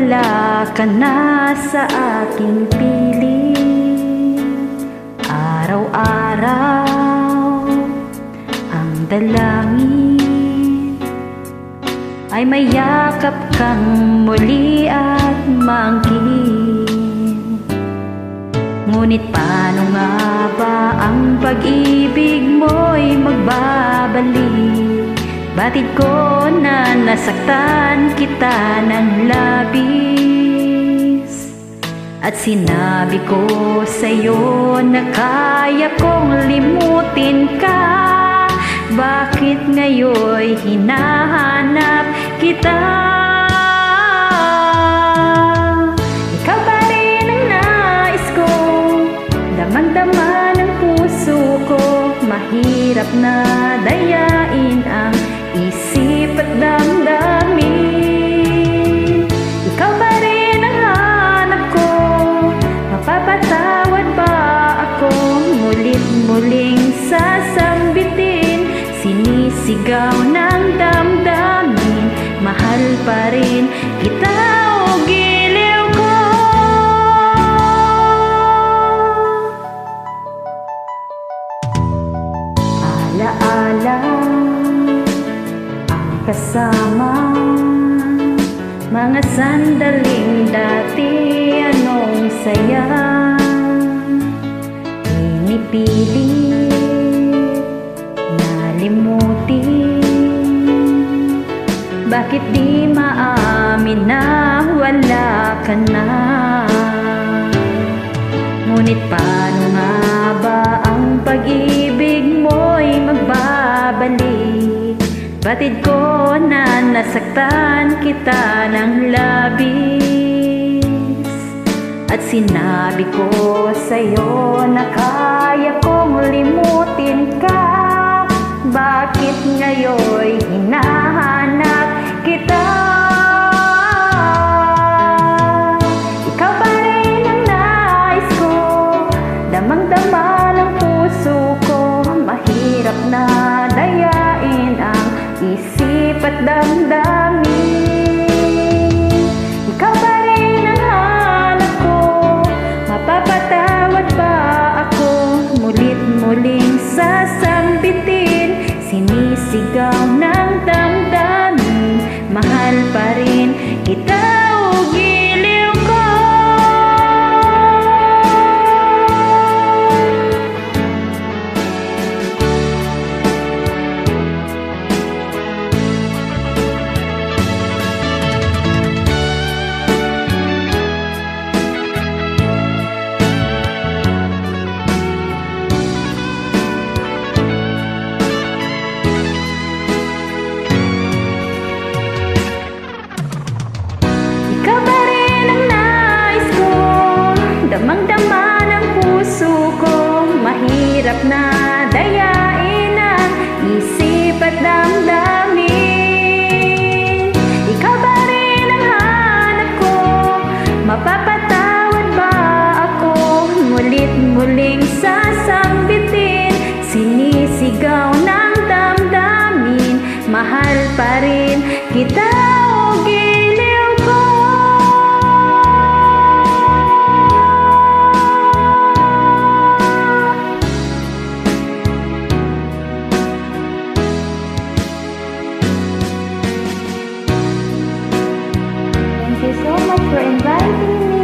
wala ka na sa aking piling. Araw-araw ang dalangin ay mayakap kang muli at maangkin. Ngunit paano nga ba ang pag-ibig mo'y magbabalik? Batid ko na nasaktan kita ng labis, at sinabi ko sa'yo na kaya kong limutin ka. Bakit ngayon'y hinahanap kita? Ikaw pa rin ang nais ko, damang-dama ng puso ko. Mahirap na dayain ang isip at damdamin. Ikaw pa rin ang hanap ko, mapapatawad ba ako? Mulit-muling sasambitin, sinisigaw ng damdamin. Mahal pa rin kita o giliw ko. Alaala ang kasama, mga sandaling dati, anong saya. Pinipilit nalimutin, bakit di maamin na wala ka na? Ngunit paano nga ba ang pag-ibig mo'y magbabalik? Batid ko na nasaktan kita ng labis, at sinabi ko sa'yo na kaya kong limutin ka. Bakit ngayon'y hinahanap kita? Ikaw pa rin ang nais ko, damang-dama ng puso ko. Mahirap na dayain ang isip at damdamin. Ikaw pa rin ang hanap ko, mapapatawad ba ako? Mulit-muling sasambitin, sinisigaw ng damdamin. Mahal pa rin kita o giliw ko. Ikaw pa rin ang nais ko, damang-dama ng puso ko. Mahirap na dayain ang isip at damdamin. Ikaw pa rin ang hanap ko, mapapatawad ba ako? Mulit-muling sasambitin, sinisigaw ng damdamin. Mahal pa rin kita o giliw ko. Thank you so much for inviting me.